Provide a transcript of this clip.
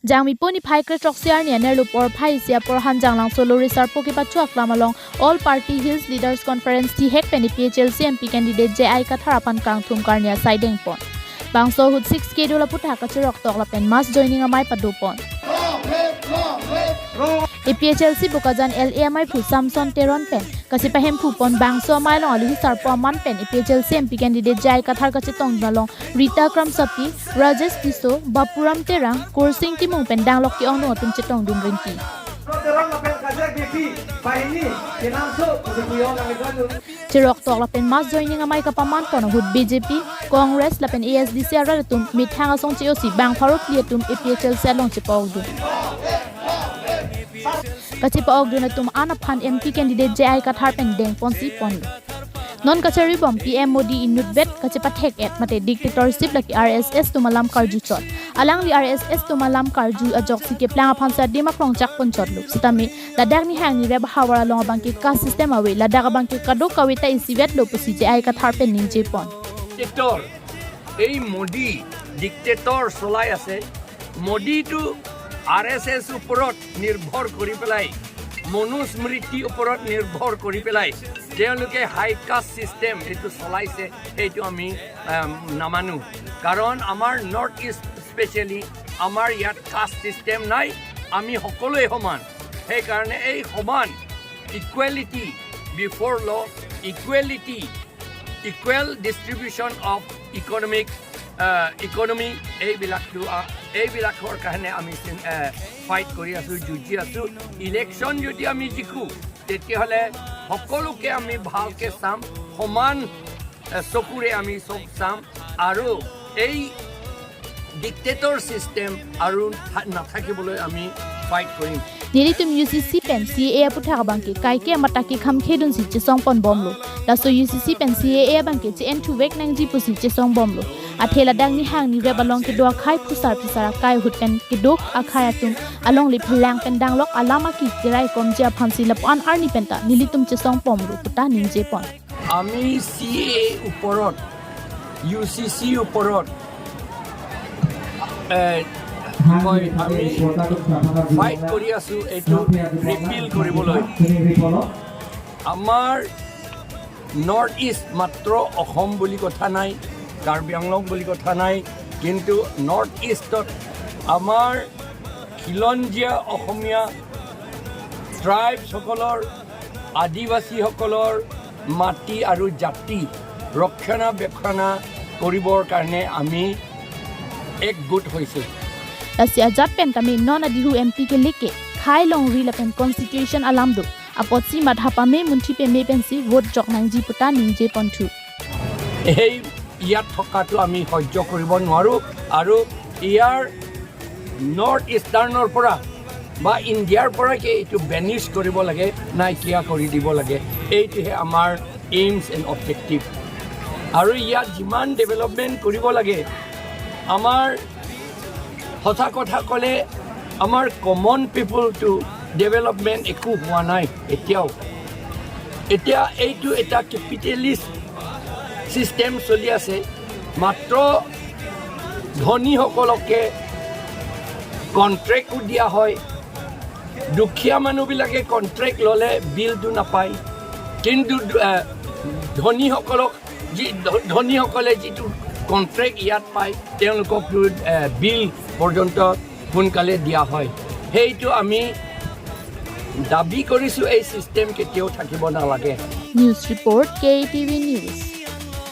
Jangmi poni phai kre troksiar ni nerlu por phai sia por Hanjanglangso lorisar pokipa chuak lamalong all party hills leaders conference ti hek peni APHLC MP candidate JI katharapan kang thum karnia siding pon bangso hut 6 k dola putha ka chirok tok la pen mass joining amai padu pon APHLC bukajan LAMI phu Samson Teron pen kasipa hem phu pon bangso mai long ali sar po man pen APHLC MP candidate JI kathar ka chitong nalong Rita Kram Sapi Rajesh Tiso Bapuram Terang Kursing Timung pen dang lok ki ong no tum chitong dum ringki Chirok tok la pen mass joining amai ka paman pon hut BJP Congress la pen ASDC ara tum mithang asong chiosi bang pharok li tum APHLC long chipong du Kachipa ogduna tum anaphan MP candidate JI kathar pen deng ponsi pon non kachari bom PM Modi inutbet kachipa thek et mate dictatorship laki RSS tumalam karju chot alang li RSS tumalam karju ajok sike plang phansa dima krong chak pon chot lu sitami ladak ni hang ni reb hawara long bangki ka system awe ladak bangki kado kawita isibet lo pusi JI kathar pen ninje pon dictator ei Modi dictator solai ase Modi tu RSS ওপৰত নিৰ্ভৰ কৰি পেলাই মনুস্মৃতি ওপৰত নিৰ্ভৰ কৰি পেলাই তেওঁলোকে হাই caste system এটো চলাইছে এইটো আমি নামানো কাৰণ আমাৰ নৰ্থ ইষ্ট স্পেশালি আমাৰ ইয়াত কাষ্ট সিস্টেম নাই আমি সকলোৱে সমান সেই কাৰণে এই সমান ইকুৱেলিটি বিফৰ ল ইকুৱেলিটি ইকুৱেল ডিস্ট্ৰিবিউশন অফ ইকনমি এইবিলাকৰ কাৰণে আমি ফাইট কৰি আছো যুঁজি আছো ইলেকশ্যন যদি আমি জিকো তেতিয়াহ'লে সকলোকে আমি ভালকে চাম সমান চকুৰে আমি চব চাম আৰু এই ডিক্টেটৰ সিস্টেম আৰু নাথাকিবলৈ আমি ফাইট কৰিম Niritum UCC pen CAA putha bangki kaike mataki kham khedun si chisong pon bomlo daso UCC pen CAA bangki chen thu wek nang ji pusi chisong bomlo athela dang ni hang ni rebalong ki do khai phusar phusara kai hut pen ki dok akhaya tum along li phlang pen dang lok alama ki kirai kom ja phansi lap an arni penta nilitum chisong pomro puta ninje pon ami CAA uporot UCC uporot fight কৰি আছো এইটো repeal কৰিবলৈ আমাৰ north east মাত্ৰ অসম বুলি কথা নাই কাৰ্বি আংলং বুলি কথা নাই কিন্তু নৰ্থ ইষ্টত আমাৰ খিলঞ্জীয়া অসমীয়া ট্ৰাইবসকলৰ আদিবাসীসকলৰ মাটি আৰু জাতি ৰক্ষণাবেক্ষণ কৰিবৰ কাৰণে আমি একগোট হৈছোঁ Asia Japan kami non adihu MP ke leke khai long ri la pen constitution alam do apot si madha pa me munthi pe me pensi vote jok nang ji puta ninje pontu ei ইয়াত থকাটো আমি সহ্য কৰিব নোৱাৰো আৰু ইয়াৰ north ইষ্টাৰ্ণৰ পৰা বা ইণ্ডিয়াৰ পৰা কি এইটো বেনিশ কৰিব লাগে নাইকিয়া কৰি দিব লাগে এইটোহে আমাৰ এইমছ এণ্ড অবজেক্টিভ আৰু ইয়াত যিমান ডেভেলপমেণ্ট কৰিব লাগে আমাৰ সঁচা কথা ক'লে আমাৰ কমন পিপল টু ডেভেলপমেণ্ট একো হোৱা নাই এতিয়া এইটো এটা কেপিটেলিষ্ট চিষ্টেম চলি আছে মাত্ৰ ধনীসকলকে কণ্ট্ৰেক্টও দিয়া হয় দুখীয়া মানুহবিলাকে কণ্ট্ৰেক্ট ল'লে বিলটো নাপায় কিন্তু ধনীসকলে যিটো কণ্ট্ৰেক্ট ইয়াত পায় তেওঁলোকক বিল পৰ্যন্ত সোনকালে দিয়া হয় সেইটো আমি দাবী কৰিছোঁ এই চিষ্টেম কেতিয়াও থাকিব নালাগে নিউজ ৰিপৰ্ট KTV নিউজ